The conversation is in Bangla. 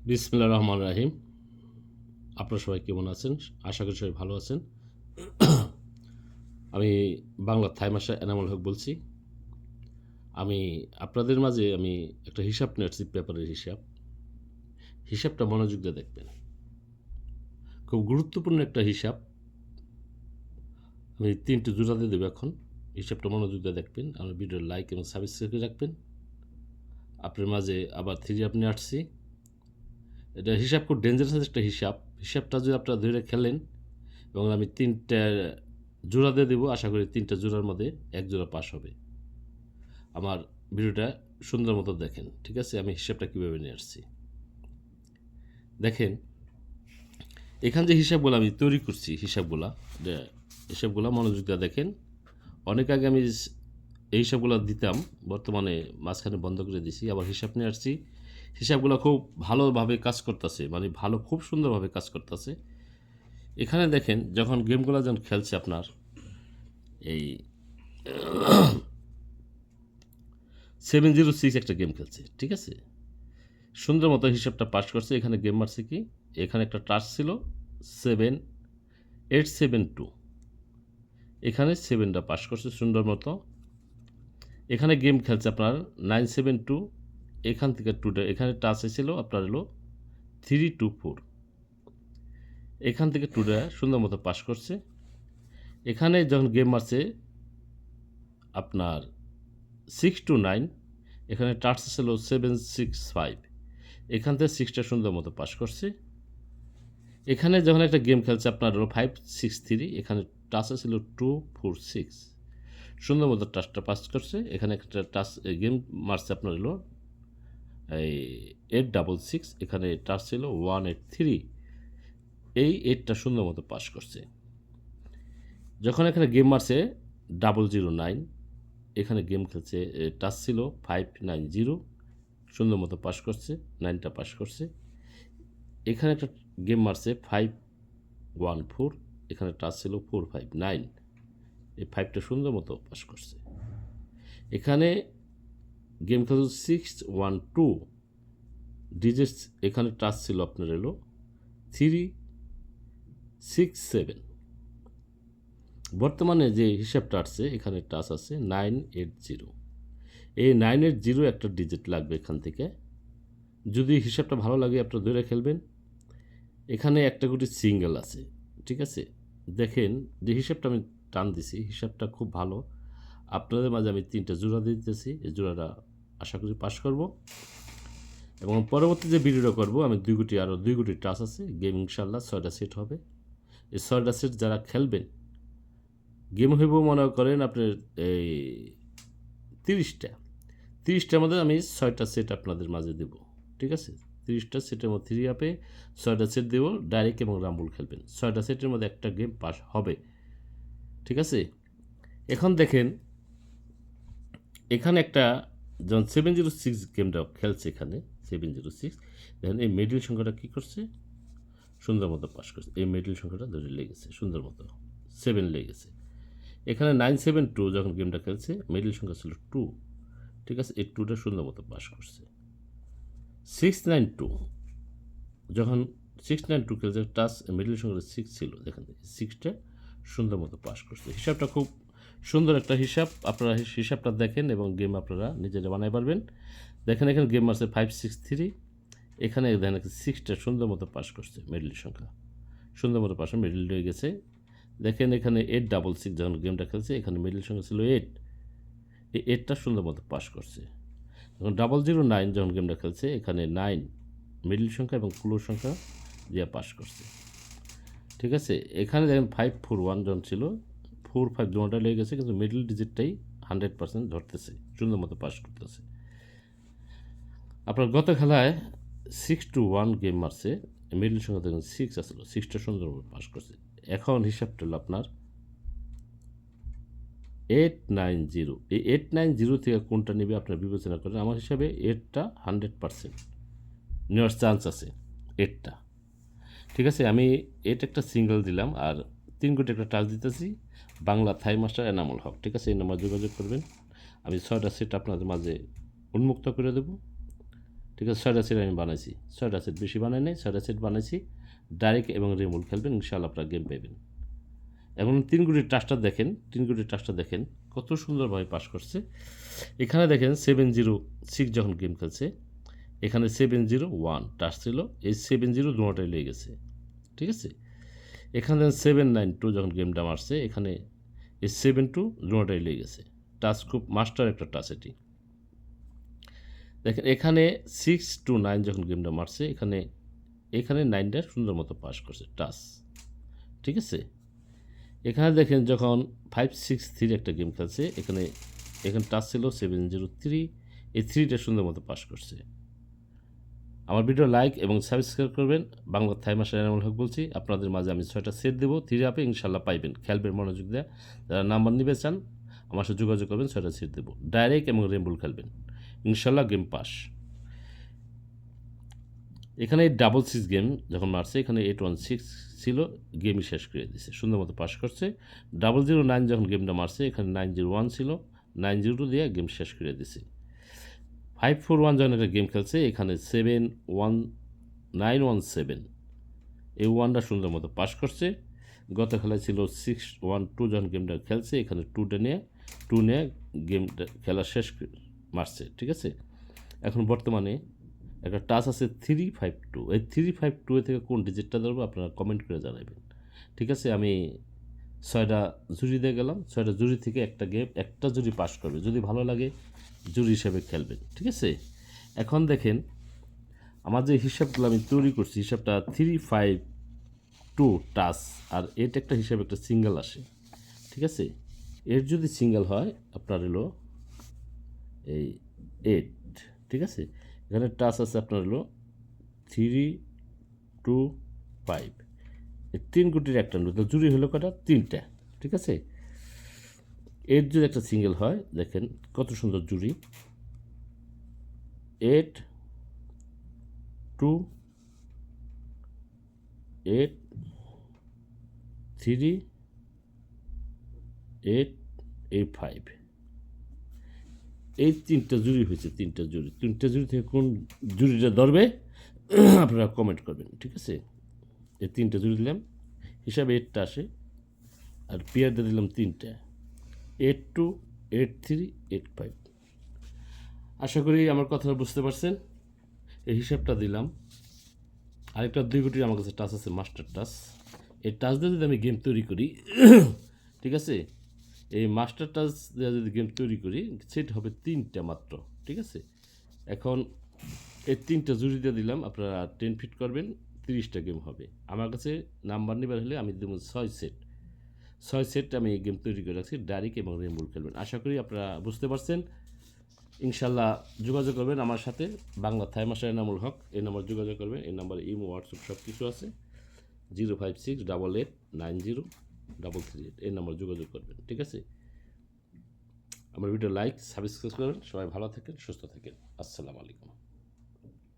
বিসমিল্লাহির রহমানির রহিম। আপনারা সবাই কেমন আছেন? আশা করি সবাই ভালো আছেন। আমি বাংলার থাই মাস্টার এনামুল হক বলছি। আমি আপনাদের মাঝে একটা হিসাব নিয়ে আসছি, পেপারের হিসাব। হিসাবটা মনোযোগ দিয়ে দেখবেন। খুব গুরুত্বপূর্ণ একটা হিসাব। আমি ৩টি জোড়া দিয়ে দেবো এখন। হিসাবটা মনোযোগ দিয়ে দেখবেন। আমার ভিডিওর লাইক এবং সাবস্ক্রাইব করে রাখবেন। আপনার মাঝে আবার আপনি আসছি। এটা হিসাব খুব ডেঞ্জারাস একটা হিসাব। হিসাবটা যদি আপনারা ধরে খেলেন এবং আমি ৩টা জোড়া দিয়ে দেবো, আশা করি ৩টা জোড়ার মধ্যে এক জোড়া পাস হবে। আমার ভিডিওটা সুন্দর মতো দেখেন, ঠিক আছে? আমি হিসাবটা কীভাবে নিয়ে আসছি দেখেন। এখান যে হিসাবগুলো আমি তৈরি করছি, হিসাবগুলো মনোযোগ দিয়ে দেখেন। অনেক আগে আমি এই হিসাবগুলো দিতাম, বর্তমানে মাঝখানে বন্ধ করে দিছি। আবার হিসাব নিয়ে আসছি। হিসাবগুলো খুব ভালোভাবে কাজ করতেছে, খুব সুন্দরভাবে কাজ করতেছে। এখানে দেখেন, যখন গেমগুলো যখন খেলছে আপনার এই 706 একটা গেম খেলছে, ঠিক আছে? সুন্দর মতো হিসাবটা পাস করছে। এখানে গেম মারছে কি, এখানে একটা টাচ ছিল 7872, এখানে 7টা পাস করছে সুন্দর মতো। এখানে গেম খেলছে আপনার 972, এখান থেকে 2টা, এখানে টাচ ছিল আপনার হলো 324, এখান থেকে 2টা সুন্দর মতো পাস করছে। এখানে যখন গেম মারছে আপনার 629, এখানে টাচ ছিল 765, এখান থেকে 6টা সুন্দর মতো পাস করছে। এখানে যখন একটা গেম খেলছে আপনার হলো 563, এখানে টাচ ছিল 246, সুন্দর মতো টাচটা পাস করছে। এখানে একটা টাচ গেম মারছে আপনার হলো এই 866, এখানে টাচ ছিল 183, এই 8টা সুন্দর মতো পাস করছে। যখন এখানে গেম মারছে 009, এখানে গেম খেলছে, টাচ ছিল 590, সুন্দর মতো পাস করছে, 9টা পাস করছে। এখানে একটা গেম মারছে 514, এখানে টাচ ছিল 459, এই 5টা সুন্দর মতো পাস করছে। এখানে গেম খেলছে 612 ডিজিটস, এখানে টাচ ছিল আপনার এলো 367। বর্তমানে যে হিসাবটা আসছে, এখানে টাচ আছে 980, এই 980 একটা ডিজিট লাগবে এখান থেকে। যদি হিসাবটা ভালো লাগে আপনারা ধরে খেলবেন। এখানে একটা গুটি সিঙ্গেল আছে, ঠিক আছে? দেখেন যে হিসাবটা আমি টান দিছি, হিসাবটা খুব ভালো। আপনাদের মাঝে আমি 3টা জোড়া দিয়ে দিতেছি, এই জোড়াটা আশা করি পাস করব। এবং পরবর্তী যে ভিডিওটা করব, আমি আরও 2 গুটি টাচ আছে গেম, ইনশাল্লাহ 6টা সেট হবে। এই 6টা সেট যারা খেলবেন, গেম হইব মনে করেন আপনার এই 30টার মধ্যে আমি 6টা সেট আপনাদের মাঝে দেব, ঠিক আছে? 30টা সেটের মধ্যে 3 আপে 6টা সেট দেব, ডাইরেক্ট এবং রাম্বুল খেলবেন। 6টা সেটের মধ্যে একটা গেম পাস হবে, ঠিক আছে? এখন দেখেন, এখানে একটা যখন 706 গেমটা খেলছে, এখানে 706, দেখেন এই মিডল সংখ্যাটা কী করছে, সুন্দর মতো পাস করছে। এই মিডল সংখ্যাটা ধরে লেগেছে, সুন্দর মতো 7 লেগেছে। এখানে 972 যখন গেমটা খেলছে, মিডল সংখ্যা ছিল 2, ঠিক আছে? এই 2টা সুন্দর মতো পাস করছে। 692 যখন 692 খেলছে, টাচ মিডল সংখ্যা 6 ছিল, দেখেন 6টা সুন্দর মতো পাস করছে। হিসাবটা খুব সুন্দর একটা হিসাব। আপনারা হিসাবটা দেখেন এবং গেম আপনারা নিজেরা বানাই পারবেন। দেখেন এখানে গেম আছে 563, এখানে দেখেন 6টা সুন্দর মতো পাস করছে, মিডল সংখ্যা সুন্দর মতো পাস, মিডল হয়ে গেছে। দেখেন এখানে 866 যখন গেমটা খেলছে, এখানে মিডল সংখ্যা ছিল 8, এই 8টা সুন্দর মতো পাস করছে। এখন 009 যখন গেমটা খেলছে, এখানে 9 মিডল সংখ্যা এবং ক্লোজ সংখ্যা দিয়ে পাস করছে, ঠিক আছে? এখানে দেখেন 541 যখন ছিল, 45 দুটা লেগে গেছে, কিন্তু মিডল ডিজিটটাই 100% ধরতেছে, সুন্দর মতো পাস করতেছে। আপনার গত খেলায় 621 গেম মারছে, মিডল সংখ্যা দেখুন 6 আসলো, 6টা সুন্দর মতো পাস করছে। এখন হিসাবটা হলো আপনার 890, এই 890 থেকে কোনটা নেবে আপনারা বিবেচনা করেন। আমার হিসাবে 8টা 100% নেওয়ার চান্স আছে, 8টা, ঠিক আছে? আমি 8 একটা সিঙ্গেল দিলাম, আর 3 কোটি একটা টাচ দিতেছি। বাংলা থাই মাস্টার এনামুল হক, ঠিক আছে? এই নাম্বার যোগাযোগ করবেন। আমি 6টা সেট আপনাদের মাঝে উন্মুক্ত করে দেব। ঠিক আছে, 6টা সেট আমি বানাইছি, 6টা সেট, বেশি বানাই নাই, 6টা সেট বানাইছি। ডাইরেক্ট এবং রিমুভ খেলবেন, ইনশাআল্লাহ আপনারা গেম পাবেন। এখন 3 গুটির টাচটা দেখেন, 3 গুটির টাচটা দেখেন কত সুন্দরভাবে পাস করছে। এখানে দেখেন 706 যখন গেম খেলছে, এখানে 701 টাচ ছিল, এই 70 দুটোটাই লেগে গেছে, ঠিক আছে। এখানে 792 যখন গেমটা মারছে, এখানে এই 72 দুটোটাই লেগে গেছে। টাচ খুব মাস্টার একটা টাচ এটি। দেখেন এখানে 629 যখন গেমটা মারছে, এখানে 9টা সুন্দর মতো পাস করছে টাচ, ঠিক আছে। এখানে দেখেন যখন 563 একটা গেম খেলছে, এখানে টাচ ছিল 703, এই 3টা সুন্দর মতো পাস করছে। আমার ভিডিও লাইক এবং সাবস্ক্রাইব করবেন। বাংলা থাই মাস্টার এনামুল হক বলছি। আপনাদের মাঝে আমি 6টা সেট দেবো, 3 আপে ইনশাল্লাহ পাইবেন। খেলবেন মনোযোগ দেয়া। যারা নাম্বার নিতে চান আমার সাথে যোগাযোগ করবেন, 6টা সেট দেবো। ডাইরেক্ট এবং রেমবল খেলবেন, ইনশাল্লাহ গেম পাস। এখানে 666 গেম যখন মারছে, এখানে 816 ছিল, গেমই শেষ করে দিয়েছে, সুন্দর মতো পাস করছে। 009 যখন গেমটা মারছে, এখানে 901 ছিল, 902 দিয়ে গেম শেষ করে দিয়েছে। 541 যখন একটা গেম খেলছে, এখানে 71917, এই ওয়ানটা সুন্দর মতো পাস করছে। গত খেলায় ছিল 612 যখন গেমটা খেলছে, এখানে 2 নিয়ে গেমটা খেলা শেষ মারছে, ঠিক আছে। এখন বর্তমানে একটা টাচ আছে 352, এই 352 থেকে কোন ডিজিটটা ধরবো আপনারা কমেন্ট করে জানাবেন, ঠিক আছে। আমি 6টা জুরি দিয়ে গেলাম, 6টা জুরি থেকে একটা জুরি পাস করবে, যদি ভালো লাগে জুরি হিসাবে খেলবেন, ঠিক আছে। এখন দেখেন আমার যে হিসাবগুলো আমি তৈরি করছি, হিসাবটা 352 টাচ, আর এটা একটা হিসাবে একটা সিঙ্গেল আসে, ঠিক আছে। এর যদি সিঙ্গেল হয় আপনার হলো এই 8, ঠিক আছে। এখানে টাচ আছে আপনার হলো 325, এই 3 গুটির একটা তো জুড়ি হলো কটা, 3টা, ঠিক আছে। এর যদি একটা সিঙ্গেল হয়, দেখেন কত সুন্দর জুড়ি, 8 2 8 3 8 8 5, এই 3টা জুড়ি হয়েছে, 3টা জুড়ি থেকে কোন জুড়িটা ধরবে আপনারা কমেন্ট করবেন, ঠিক আছে। এই 3টা জুড়ি দিলাম, হিসাবে 8টা আসে, আর পেয়ার দিয়ে দিলাম 3টা, 82 83 85। আশা করি আমার কথাটা বুঝতে পারছেন। এই হিসাবটা দিলাম। আরেকটা 2 গুটির আমার কাছে টাচ আছে, মাস্টার টাচ। এই টাচ দিয়ে যদি আমি গেম তৈরি করি, ঠিক আছে, এই মাস্টার টাচ দিয়ে যদি গেম তৈরি করি, সেট হবে 3টা মাত্র, ঠিক আছে। এখন এই 3টা জুড়ি দিয়ে দিলাম, আপনারা 10 ফিট করবেন, 30টা গেম হবে। আমার কাছে নাম্বার নেবার হলে আমি দেবো 6 সেট আমি এই গেম তৈরি করে রাখছি, ডাইরেক্ট এবং রেমবল খেলবেন। আশা করি আপনারা বুঝতে পারছেন। ইনশাল্লাহ যোগাযোগ করবেন আমার সাথে, বাংলা থাই মাস্টার এনামুল হক, এই নাম্বার যোগাযোগ করবেন। এই নাম্বারে ইমো, হোয়াটসঅ্যাপ সব কিছু আছে, 05688903338, এই নাম্বার যোগাযোগ করবেন, ঠিক আছে। আমার ভিডিও লাইক সাবস্ক্রাইব করবেন। সবাই ভালো থাকেন, সুস্থ থাকেন। আসসালামু আলাইকুম।